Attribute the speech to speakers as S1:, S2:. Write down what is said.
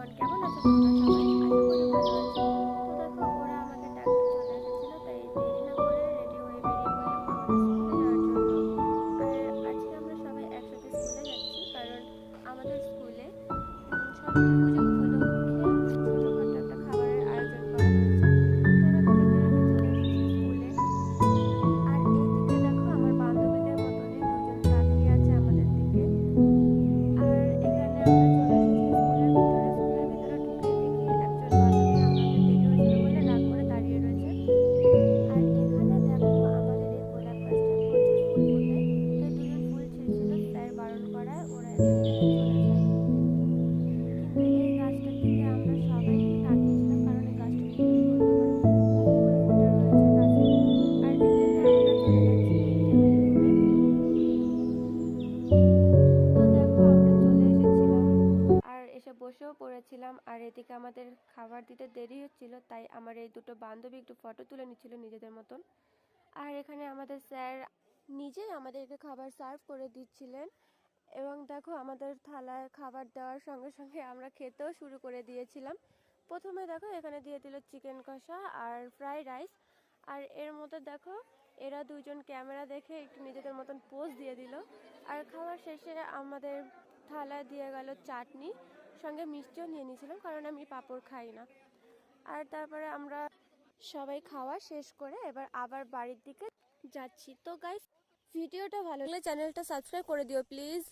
S1: Everyone, কেমন আছো তোমরা সবাই? আশা করি ভালো আছো। তো দেখো, ওরা আমাকে ডাকতে চলে এসেছিল, তাই দেরি না করে রেডি হয়ে বেরিয়ে পড়লাম আমাদের স্কুলে যাওয়ার জন্য। আর আজকে আমরা সবাই একসাথে স্কুলে যাচ্ছি, কারণ আমাদের স্কুলে সরস্বতী পুজো উপলক্ষে ছোটোখাটো একটা খাবারের আয়োজন করা হয়েছে। তো দেখো, রেডি রেডি চলে এসেছি স্কুলে। আর এইদিকে দেখো, আমার বান্ধবীদের মতনই দুজন তাকিয়ে আছে আমাদের দিকে। আর এখানে আমরা চলে এসেছি স্কুলের ভিতরে। স্কুলের ভিতরে ঢুকে দেখি একজন বান্ধবী আমাদের দেরি হয়েছিল বলে রাগ করে দাঁড়িয়ে রয়েছে। আর এখানে দেখো, আমাদের এই গোলাপ গাছটায় প্রচুর ফুল ফোটে, তাই দুজন ফুল ছিঁড়ছিল। স্যার বারণ করায় ওরা এখান থেকে চলে যায়। কিন্তু এই গাছটার দিকে আমরা সবাই তাকিয়েছিলাম, কারণ এই গাছটা খুবই সুন্দর, মানে খুব ফুল ফুটে রয়েছে গাছে। আর এখানে আমরা চলে যাচ্ছি মিড ডে মিল রুমে। তো দেখো, আমরা চলে এসেছিলাম আর এসে বসেও পড়েছিলাম। আর এদিকে আমাদের খাবার দিতে দেরি হচ্ছিল, তাই আমার এই দুটো বান্ধবী একটু ফটো তুলে নিচ্ছিল নিজেদের মতন। আর এখানে আমাদের স্যার নিজেই আমাদেরকে খাবার সার্ভ করে দিচ্ছিলেন। এবং দেখো, আমাদের থালায় খাবার দেওয়ার সঙ্গে সঙ্গে আমরা খেতেও শুরু করে দিয়েছিলাম। প্রথমে দেখো, এখানে দিয়ে দিল চিকেন কষা আর ফ্রাইড রাইস। আর এর মধ্যে দেখো, এরা দুজন ক্যামেরা দেখে একটু নিজেদের মতন পোজ দিয়ে দিল। আর খাওয়ার শেষে আমাদের থালায় দিয়ে গেল চাটনি, সঙ্গে মিষ্টিও নিয়ে নিয়েছিলাম, কারণ আমি পাঁপড় খাই না। আর তারপরে আমরা সবাই খাওয়া শেষ করে এবার আবার বাড়ির দিকে যাচ্ছি। তো গাইস, ভিডিওটা ভালো লাগলে চ্যানেলটা সাবস্ক্রাইব করে দিও প্লিজ।